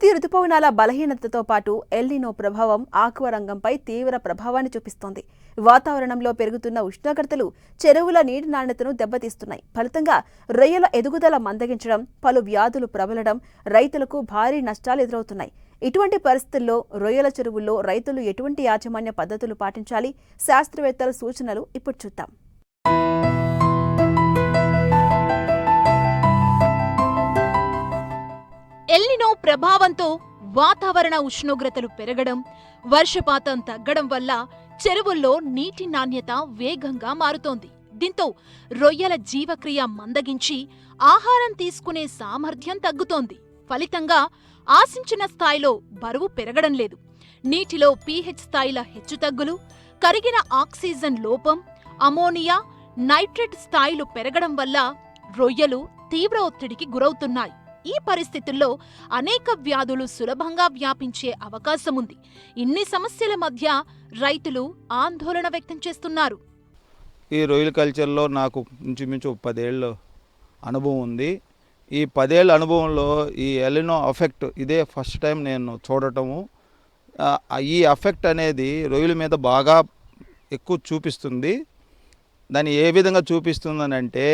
నైరుతి రుతుపవనాల బలహీనతతో పాటు ఎల్నినో ప్రభావం ఆక్వా రంగంపై తీవ్ర ప్రభావాన్ని చూపిస్తోంది. వాతావరణంలో పెరుగుతున్న ఉష్ణోగ్రతలు చెరువుల నీటి నాణ్యతను దెబ్బతీస్తున్నాయి. ఫలితంగా రొయ్యల ఎదుగుదల మందగించడం, పలు వ్యాధులు ప్రబలడం రైతులకు భారీ నష్టాలు ఎదురవుతున్నాయి. ఇటువంటి పరిస్థితుల్లో రొయ్యల చెరువుల్లో రైతులు ఎటువంటి యాజమాన్య పద్ధతులు పాటించాలి? శాస్త్రవేత్తల సూచనలు ఇప్పుడు చూద్దాం. ఎల్నినో ప్రభావంతో వాతావరణ ఉష్ణోగ్రతలు పెరగడం, వర్షపాతం తగ్గడం వల్ల చెరువుల్లో నీటి నాణ్యత వేగంగా మారుతోంది. దీంతో రొయ్యల జీవక్రియ మందగించి ఆహారం తీసుకునే సామర్థ్యం తగ్గుతోంది. ఫలితంగా ఆశించిన స్థాయిలో బరువు పెరగడం లేదు. నీటిలో pH స్థాయిల హెచ్చుతగ్గులు, కరిగిన ఆక్సిజన్ లోపం, అమోనియా, నైట్రేట్ స్థాయిలు పెరగడం వల్ల రొయ్యలు తీవ్ర ఒత్తిడికి గురవుతున్నాయి. ఈ పరిస్థితుల్లో అనేక వ్యాధులు సులభంగా వ్యాపించే అవకాశముంది. ఇన్ని సమస్యల మధ్య రైతులు ఆందోళన వ్యక్తం చేస్తున్నారు. ఈ రొయ్యల కల్చర్లో నాకు ఇంచుమించు 10 ఏళ్ళ అనుభవం ఉంది. ఈ 10 ఏళ్ళ అనుభవంలో ఈ ఎల్నినో ఎఫెక్ట్ ఇదే ఫస్ట్ టైం నేను చూడటము. ఈ ఎఫెక్ట్ అనేది రొయ్యల మీద బాగా ఎక్కువ చూపిస్తుంది. దాన్ని ఏ విధంగా చూపిస్తుందని అంటే,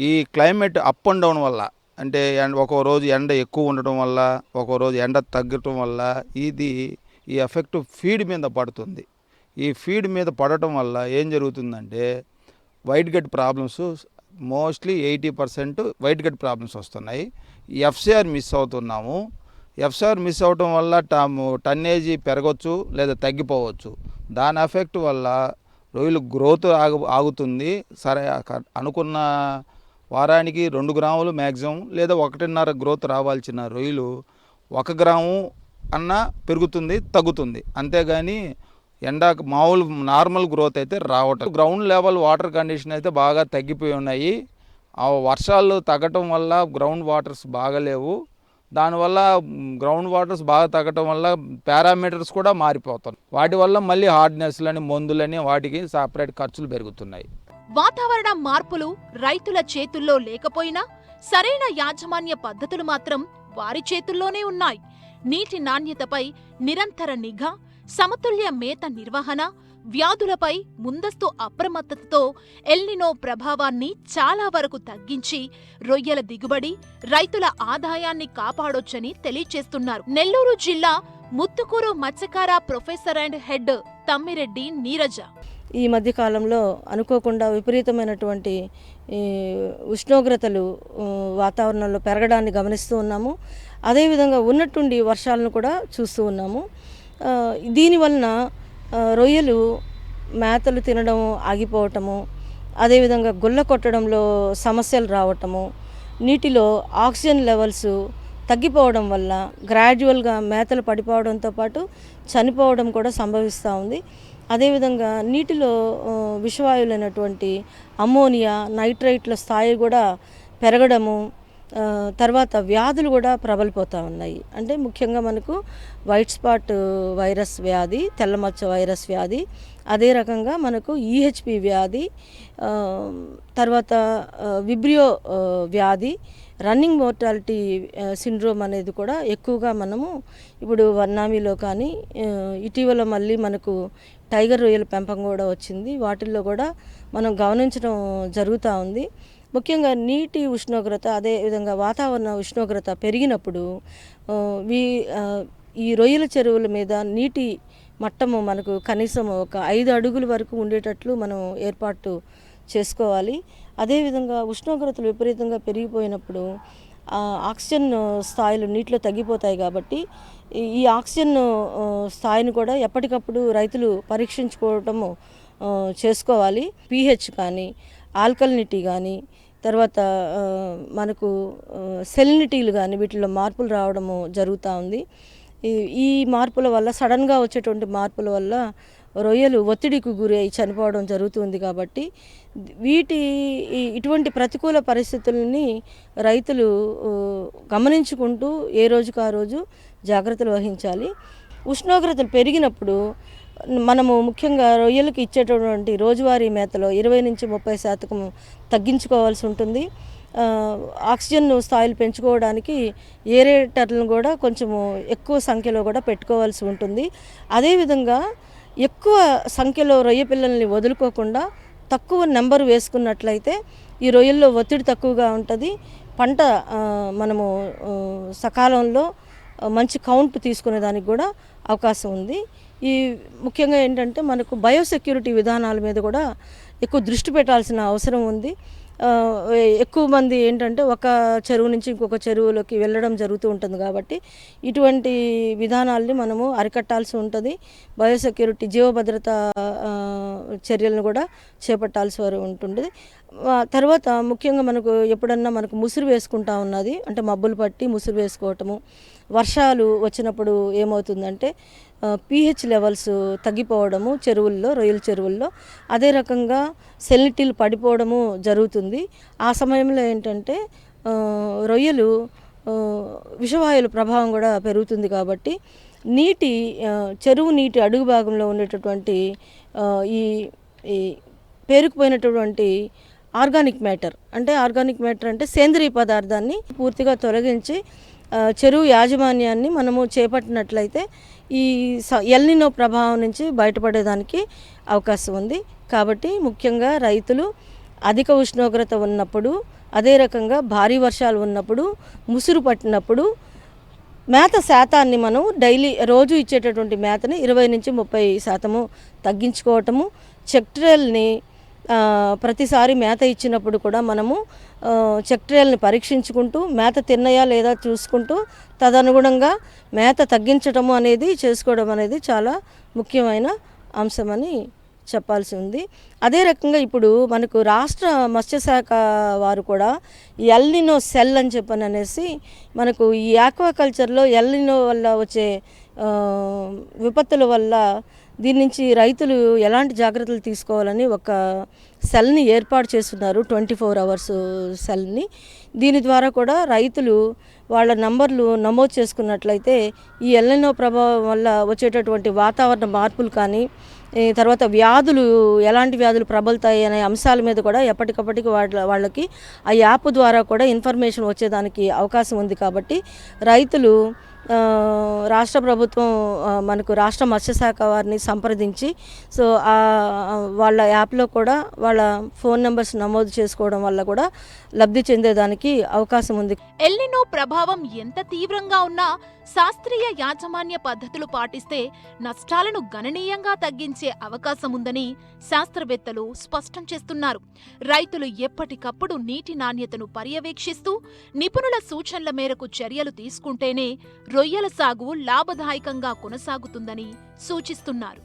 ఈ క్లైమేట్ అప్ అండ్ డౌన్ వల్ల, అంటే ఒక్కో రోజు ఎండ ఎక్కువ ఉండటం వల్ల, ఒక్కో రోజు ఎండ తగ్గటం వల్ల ఈ ఎఫెక్ట్ ఫీడ్ మీద పడుతుంది. ఈ ఫీడ్ మీద పడటం వల్ల ఏం జరుగుతుందంటే white gut problems, mostly 80% white gut problems వస్తున్నాయి. ఎఫ్సిఆర్ మిస్ అవుతున్నాము. ఎఫ్సిఆర్ మిస్ అవటం వల్ల టన్నేజీ పెరగవచ్చు లేదా తగ్గిపోవచ్చు. దాని ఎఫెక్ట్ వల్ల రొయ్యలు గ్రోత్ ఆగుతుంది. సరే, అనుకున్న వారానికి 2 గ్రాములు మ్యాక్సిమం లేదా 1.5 గ్రోత్ రావాల్సిన రొయ్యలు 1 గ్రాము అన్నా పెరుగుతుంది, తగ్గుతుంది. అంతేగాని మామూలు నార్మల్ గ్రోత్ అయితే రావటం. గ్రౌండ్ లెవెల్ వాటర్ కండిషన్ అయితే బాగా తగ్గిపోయి ఉన్నాయి. ఆ వర్షాలు తగ్గటం వల్ల గ్రౌండ్ వాటర్స్ బాగలేవు. దానివల్ల గ్రౌండ్ వాటర్స్ బాగా తగ్గటం వల్ల పారామీటర్స్ కూడా మారిపోతాయి. వాటి వల్ల మళ్ళీ హార్డ్నెస్లని, మందులని, వాటికి సపరేట్ ఖర్చులు పెరుగుతున్నాయి. వాతావరణ మార్పులు రైతుల చేతుల్లో లేకపోయినా సరైన యాజమాన్య పద్ధతులు మాత్రం వారి చేతుల్లోనే ఉన్నాయి. నీటి నాణ్యతపై నిరంతర నిఘా, సమతుల్య మేత నిర్వహణ, వ్యాధులపై ముందస్తు అప్రమత్తతతో ఎల్నినో ప్రభావాన్ని చాలా వరకు తగ్గించి రొయ్యల దిగుబడి, రైతుల ఆదాయాన్ని కాపాడొచ్చని తెలియచేస్తున్నారు. నెల్లూరు జిల్లా ముత్తుకూరు మత్స్యకార professor and head Tammireddy Neeraja. ఈ మధ్యకాలంలో అనుకోకుండా విపరీతమైనటువంటి ఉష్ణోగ్రతలు వాతావరణంలో పెరగడాన్ని గమనిస్తూ ఉన్నాము. అదేవిధంగా ఉన్నట్టుండి వర్షాలను కూడా చూస్తూ ఉన్నాము. దీనివలన రొయ్యలు మేతలు తినడం ఆగిపోవటము, అదేవిధంగా గుల్ల కొట్టడంలో సమస్యలు రావటము, నీటిలో ఆక్సిజన్ లెవెల్స్ తగ్గిపోవడం వల్ల గ్రాడ్యువల్గా మేతలు పడిపోవడంతో పాటు చనిపోవడం కూడా సంభవిస్తూ ఉంది. అదేవిధంగా నీటిలో విషవాయువులైనటువంటి అమ్మోనియా, నైట్రేట్ల స్థాయి కూడా పెరగడము, తర్వాత వ్యాధులు కూడా ప్రబలిపోతూ ఉన్నాయి. అంటే ముఖ్యంగా మనకు వైట్ స్పాట్ వైరస్ వ్యాధి, తెల్లమచ్చ వైరస్ వ్యాధి, అదే రకంగా మనకు ఈహెచ్పి వ్యాధి, తర్వాత విబ్రియో వ్యాధి, రన్నింగ్ మోర్టాలిటీ సిండ్రోమ్ అనేది కూడా ఎక్కువగా మనము ఇప్పుడు వర్నామీలో కానీ ఇటీవల మళ్ళీ మనకు టైగర్ రొయ్యల పెంపకం కూడా వచ్చింది. వాటిల్లో కూడా మనం గమనించడం జరుగుతూ ఉంది. ముఖ్యంగా నీటి ఉష్ణోగ్రత, అదేవిధంగా వాతావరణ ఉష్ణోగ్రత పెరిగినప్పుడు ఈ రొయ్యల చెరువుల మీద నీటి మట్టము మనకు కనీసం ఒక 5 అడుగుల వరకు ఉండేటట్లు మనం ఏర్పాటు చేసుకోవాలి. అదేవిధంగా ఉష్ణోగ్రతలు విపరీతంగా పెరిగిపోయినప్పుడు ఆక్సిజన్ స్థాయిలు నీటిలో తగ్గిపోతాయి. కాబట్టి ఈ ఆక్సిజన్ స్థాయిని కూడా ఎప్పటికప్పుడు రైతులు పరీక్షించుకోవటము చేసుకోవాలి. pH కానీ, ఆల్కలినిటీ కానీ, తర్వాత మనకు సెలినిటీలు కానీ, వీటిలో మార్పులు రావడము జరుగుతూ ఉంది. ఈ మార్పుల వల్ల, సడన్గా వచ్చేటువంటి మార్పుల వల్ల రొయ్యలు ఒత్తిడికి గురి అయి చనిపోవడం జరుగుతుంది. కాబట్టి ఇటువంటి ప్రతికూల పరిస్థితులని రైతులు గమనించుకుంటూ ఏ రోజుకు ఆ రోజు జాగ్రత్తలు వహించాలి. ఉష్ణోగ్రతలు పెరిగినప్పుడు మనము ముఖ్యంగా రొయ్యలకు ఇచ్చేటటువంటి రోజువారీ మేతలో 20 నుంచి 30% తగ్గించుకోవాల్సి ఉంటుంది. ఆక్సిజన్ స్థాయిలు పెంచుకోవడానికి ఏరేటర్లను కూడా కొంచెము ఎక్కువ సంఖ్యలో కూడా పెట్టుకోవాల్సి ఉంటుంది. అదేవిధంగా ఎక్కువ సంఖ్యలో రొయ్య పిల్లల్ని వదులుకోకుండా తక్కువ నెంబర్ వేసుకున్నట్లయితే ఈ రొయ్యల్లో ఒత్తిడి తక్కువగా ఉంటుంది. పంట మనము సకాలంలో మంచి కౌంట్ తీసుకునేదానికి కూడా అవకాశం ఉంది. ఈ ముఖ్యంగా ఏంటంటే మనకు బయోసెక్యూరిటీ విధానాల మీద కూడా ఎక్కువ దృష్టి పెట్టాల్సిన అవసరం ఉంది. ఎక్కువ మంది ఏంటంటే ఒక చెరువు నుంచి ఇంకొక చెరువులోకి వెళ్ళడం జరుగుతూ ఉంటుంది కాబట్టి ఇటువంటి విధానాల్ని మనము అరికట్టాల్సి ఉంటుంది. బయోసెక్యూరిటీ జీవభద్రత చర్యలను కూడా చేపట్టాల్సి ఉంటుంది. తర్వాత ముఖ్యంగా మనకు ఎప్పుడన్నా మనకు ముసురు వేసుకుంటా ఉన్నది అంటే మబ్బులు పట్టి ముసురు వేసుకోవటము, వర్షాలు వచ్చినప్పుడు ఏమవుతుందంటే pH లెవెల్స్ తగ్గిపోవడము చెరువుల్లో, రొయ్యల చెరువుల్లో, అదే రకంగా సెలినిటీలు పడిపోవడము జరుగుతుంది. ఆ సమయంలో ఏంటంటే రొయ్యలు విషవాయువుల ప్రభావం కూడా పెరుగుతుంది కాబట్టి చెరువు నీటి అడుగు భాగంలో ఉండేటటువంటి ఈ పేరుకుపోయినటువంటి ఆర్గానిక్ మ్యాటర్ అంటే సేంద్రీయ పదార్థాన్ని పూర్తిగా తొలగించి చెరువు యాజమాన్యాన్ని మనము చేపట్టినట్లయితే ఈ ఎల్నినో ప్రభావం నుంచి బయటపడేదానికి అవకాశం ఉంది. కాబట్టి ముఖ్యంగా రైతులు అధిక ఉష్ణోగ్రత ఉన్నప్పుడు, అదే రకంగా భారీ వర్షాలు ఉన్నప్పుడు, ముసురు పట్టినప్పుడు మేత శాతాన్ని మనం రోజు ఇచ్చేటటువంటి మేతని 20-30% తగ్గించుకోవటము, చెక్ ట్రేల్ని ప్రతిసారి మేత ఇచ్చినప్పుడు కూడా మనము చెక్ ట్రేల్ని పరీక్షించుకుంటూ మేత తిన్నయా లేదా చూసుకుంటూ తదనుగుణంగా మేత తగ్గించటము అనేది చేసుకోవడం అనేది చాలా ముఖ్యమైన అంశమని చెప్పాల్సి ఉంది. అదే రకంగా ఇప్పుడు మనకు రాష్ట్ర మత్స్యశాఖ వారు కూడా ఎల్నినో సెల్ అని చెప్పనేసి మనకు ఈ ఆక్వాకల్చర్లో ఎల్నినో వల్ల వచ్చే విపత్తుల వల్ల దీని నుంచి రైతులు ఎలాంటి జాగ్రత్తలు తీసుకోవాలని ఒక సెల్ని ఏర్పాటు చేస్తున్నారు, 24 hours సెల్ని. దీని ద్వారా కూడా రైతులు వాళ్ళ నంబర్లు నమోదు చేసుకున్నట్లయితే ఈ ఎల్నినో ప్రభావం వల్ల వచ్చేటటువంటి వాతావరణ మార్పులు కానీ తర్వాత ఎలాంటి వ్యాధులు ప్రబలుతాయి అనే అంశాల మీద కూడా ఎప్పటికప్పటికి వాళ్ళకి ఆ యాప్ ద్వారా కూడా ఇన్ఫర్మేషన్ వచ్చేదానికి అవకాశం ఉంది. కాబట్టి రైతులు రాష్ట్ర ప్రభుత్వం మనకు రాష్ట్ర మత్స్యశాఖ వారిని సంప్రదించి వాళ్ళ యాప్లో కూడా వాళ్ళ ఫోన్ నెంబర్స్ నమోదు చేసుకోవడం వల్ల కూడా లబ్ధి చెందేదానికి అవకాశం ఉంది. ఎల్నినో ప్రభావం ఎంత తీవ్రంగా ఉన్నా శాస్త్రీయ యాజమాన్య పద్ధతులు పాటిస్తే నష్టాలను గణనీయంగా తగ్గించే అవకాశం ఉందని శాస్త్రవేత్తలు స్పష్టం చేస్తున్నారు. రైతులు ఎప్పటికప్పుడు నీటి నాణ్యతను పర్యవేక్షిస్తూ నిపుణుల సూచనల మేరకు చర్యలు తీసుకుంటేనే రొయ్యల సాగు లాభదాయకంగా కొనసాగుతుందని సూచిస్తున్నారు.